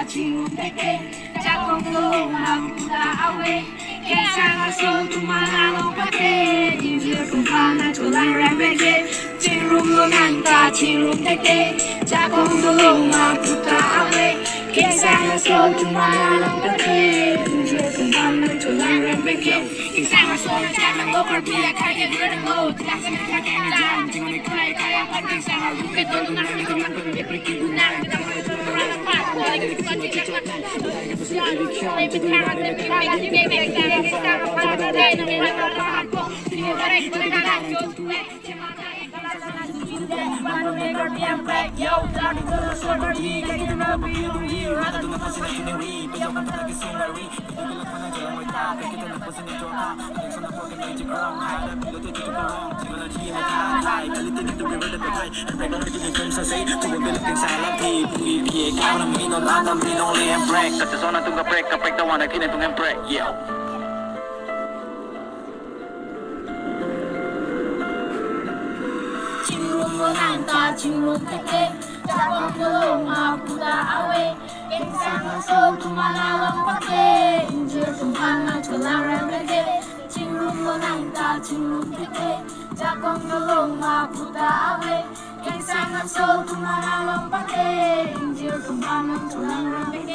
chingrum thek cha con lo ma puta awe ke sang so tu mana lo pate injil kum pana chulang rambeke chingrum lo nanta chingrum thek cha con lo ma puta awe ke sang so tu mana lo pate injil kum pana chulang rambeke ke sang so na cha lo karbi kai ke ber lo ta sa ka ke na jam jingon ni kai kai pan ke sang lu ke do na ni ke man ko ni ke ki na ta ko to ra pa ko ni ke ko ke cha na break the one I can't even break, yo. Chingrum lo nanta chingrum thek cha con lo ma puta awe ke sang so tu mana lo pate injil kum pana chulang rambeke chingrum lo nanta chingrum thek cha con lo ma puta awe ke sang so tu mana lo pate injil kum pana chulang rambeke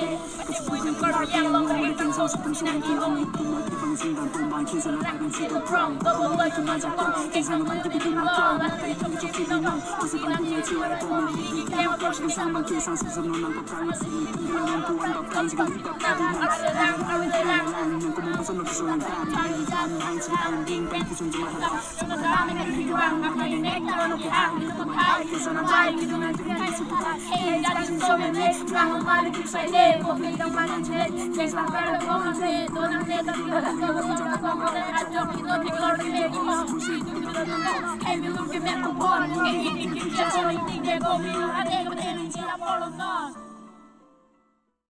Hey,